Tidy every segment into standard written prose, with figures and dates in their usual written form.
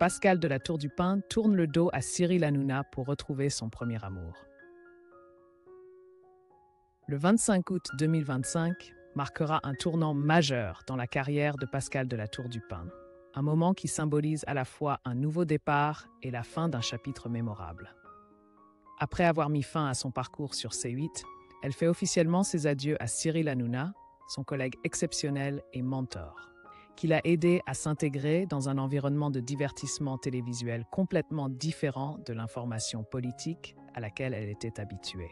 Pascal de la Tour du Pin tourne le dos à Cyril Hanouna pour retrouver son premier amour. Le 25 août 2025 marquera un tournant majeur dans la carrière de Pascal de la Tour du Pin. Un moment qui symbolise à la fois un nouveau départ et la fin d'un chapitre mémorable. Après avoir mis fin à son parcours sur C8, elle fait officiellement ses adieux à Cyril Hanouna, son collègue exceptionnel et mentor, qui l'a aidé à s'intégrer dans un environnement de divertissement télévisuel complètement différent de l'information politique à laquelle elle était habituée.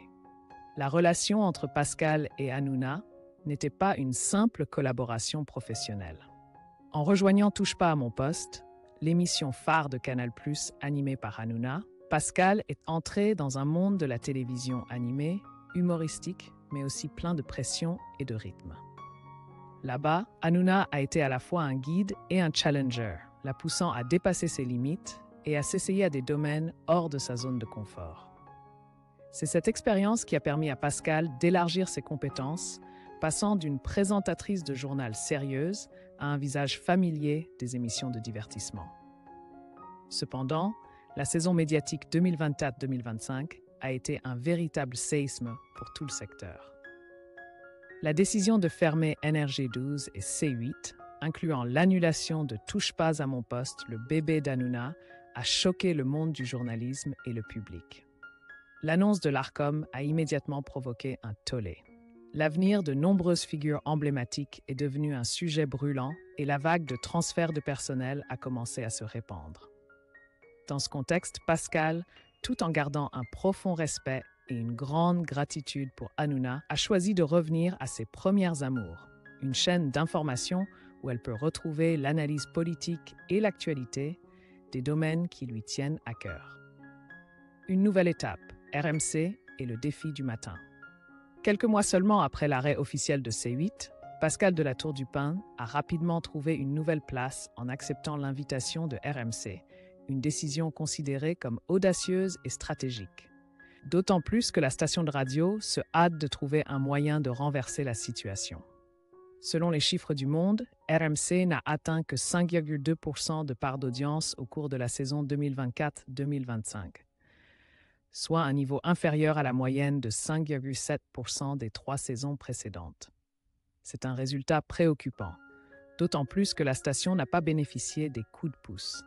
La relation entre Pascal et Hanouna n'était pas une simple collaboration professionnelle. En rejoignant Touche pas à mon poste, l'émission phare de Canal+, animée par Hanouna, Pascal est entré dans un monde de la télévision animée, humoristique, mais aussi plein de pression et de rythme. Là-bas, Hanouna a été à la fois un guide et un challenger, la poussant à dépasser ses limites et à s'essayer à des domaines hors de sa zone de confort. C'est cette expérience qui a permis à Pascal d'élargir ses compétences, passant d'une présentatrice de journal sérieuse à un visage familier des émissions de divertissement. Cependant, la saison médiatique 2024-2025 a été un véritable séisme pour tout le secteur. La décision de fermer NRJ12 et C8, incluant l'annulation de Touche pas à mon poste, le bébé d'Hanouna, a choqué le monde du journalisme et le public. L'annonce de l'Arcom a immédiatement provoqué un tollé. L'avenir de nombreuses figures emblématiques est devenu un sujet brûlant et la vague de transfert de personnel a commencé à se répandre. Dans ce contexte, Pascal, tout en gardant un profond respect et une grande gratitude pour Hanouna, a choisi de revenir à ses premières amours, une chaîne d'information où elle peut retrouver l'analyse politique et l'actualité des domaines qui lui tiennent à cœur. Une nouvelle étape, RMC et le défi du matin. Quelques mois seulement après l'arrêt officiel de C8, Pascal de la Tour du Pin a rapidement trouvé une nouvelle place en acceptant l'invitation de RMC, une décision considérée comme audacieuse et stratégique. D'autant plus que la station de radio se hâte de trouver un moyen de renverser la situation. Selon les chiffres du Monde, RMC n'a atteint que 5,2% de part d'audience au cours de la saison 2024-2025, soit un niveau inférieur à la moyenne de 5,7% des 3 saisons précédentes. C'est un résultat préoccupant, d'autant plus que la station n'a pas bénéficié des coups de pouce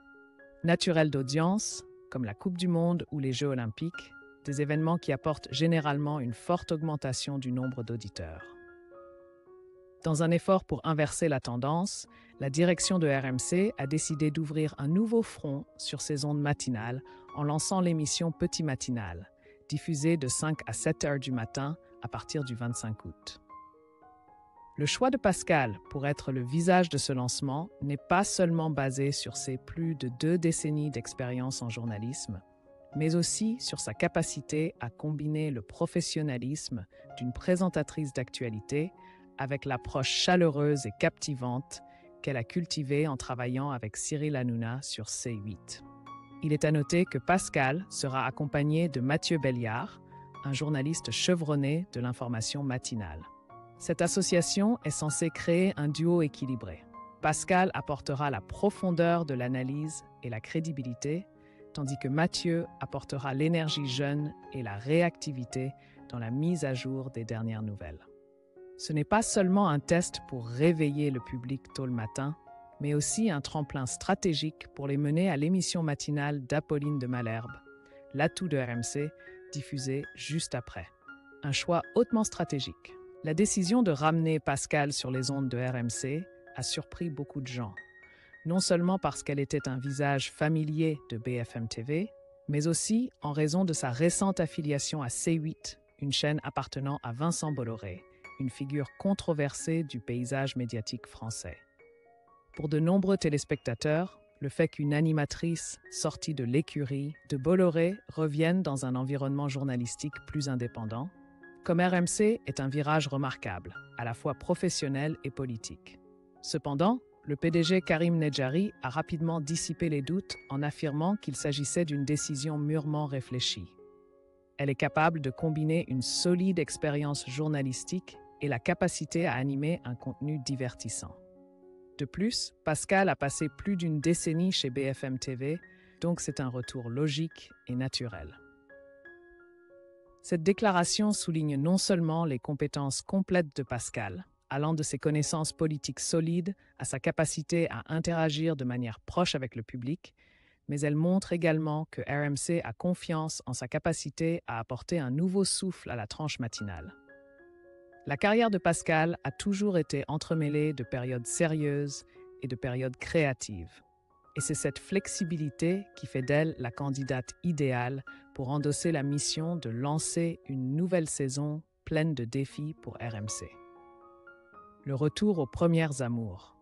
naturels d'audience, comme la Coupe du Monde ou les Jeux olympiques, des événements qui apportent généralement une forte augmentation du nombre d'auditeurs. Dans un effort pour inverser la tendance, la direction de RMC a décidé d'ouvrir un nouveau front sur ses ondes matinales en lançant l'émission Petit Matinal, diffusée de 5 à 7 heures du matin à partir du 25 août. Le choix de Pascal pour être le visage de ce lancement n'est pas seulement basé sur ses plus de 2 décennies d'expérience en journalisme, mais aussi sur sa capacité à combiner le professionnalisme d'une présentatrice d'actualité avec l'approche chaleureuse et captivante qu'elle a cultivée en travaillant avec Cyril Hanouna sur C8. Il est à noter que Pascal sera accompagné de Mathieu Belliard, un journaliste chevronné de l'information matinale. Cette association est censée créer un duo équilibré. Pascal apportera la profondeur de l'analyse et la crédibilité, tandis que Mathieu apportera l'énergie jeune et la réactivité dans la mise à jour des dernières nouvelles. Ce n'est pas seulement un test pour réveiller le public tôt le matin, mais aussi un tremplin stratégique pour les mener à l'émission matinale d'Apolline de Malherbe, l'atout de RMC, diffusée juste après. Un choix hautement stratégique. La décision de ramener Pascal sur les ondes de RMC a surpris beaucoup de gens, non seulement parce qu'elle était un visage familier de BFM TV, mais aussi en raison de sa récente affiliation à C8, une chaîne appartenant à Vincent Bolloré, une figure controversée du paysage médiatique français. Pour de nombreux téléspectateurs, le fait qu'une animatrice sortie de l'écurie de Bolloré revienne dans un environnement journalistique plus indépendant, comme RMC, est un virage remarquable, à la fois professionnel et politique. Cependant, le PDG Karim Nedjari a rapidement dissipé les doutes en affirmant qu'il s'agissait d'une décision mûrement réfléchie. Elle est capable de combiner une solide expérience journalistique et la capacité à animer un contenu divertissant. De plus, Pascal a passé plus d'une décennie chez BFM TV, donc c'est un retour logique et naturel. Cette déclaration souligne non seulement les compétences complètes de Pascal, allant de ses connaissances politiques solides à sa capacité à interagir de manière proche avec le public, mais elle montre également que RMC a confiance en sa capacité à apporter un nouveau souffle à la tranche matinale. La carrière de Pascal a toujours été entremêlée de périodes sérieuses et de périodes créatives. Et c'est cette flexibilité qui fait d'elle la candidate idéale pour endosser la mission de lancer une nouvelle saison pleine de défis pour RMC. Le retour aux premières amours.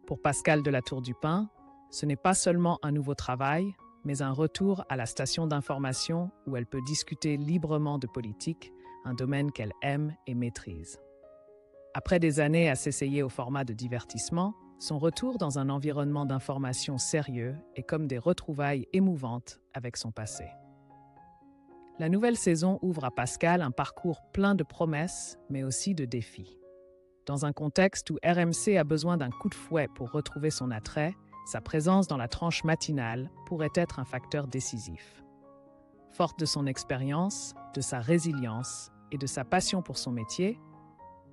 Pour Pascal de la Tour du Pin, ce n'est pas seulement un nouveau travail, mais un retour à la station d'information où elle peut discuter librement de politique, un domaine qu'elle aime et maîtrise. Après des années à s'essayer au format de divertissement, son retour dans un environnement d'information sérieux est comme des retrouvailles émouvantes avec son passé. La nouvelle saison ouvre à Pascal un parcours plein de promesses, mais aussi de défis. Dans un contexte où RMC a besoin d'un coup de fouet pour retrouver son attrait, sa présence dans la tranche matinale pourrait être un facteur décisif. Forte de son expérience, de sa résilience et de sa passion pour son métier,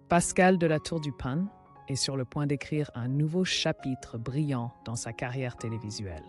Pascal de la Tour du Pin est sur le point d'écrire un nouveau chapitre brillant dans sa carrière télévisuelle.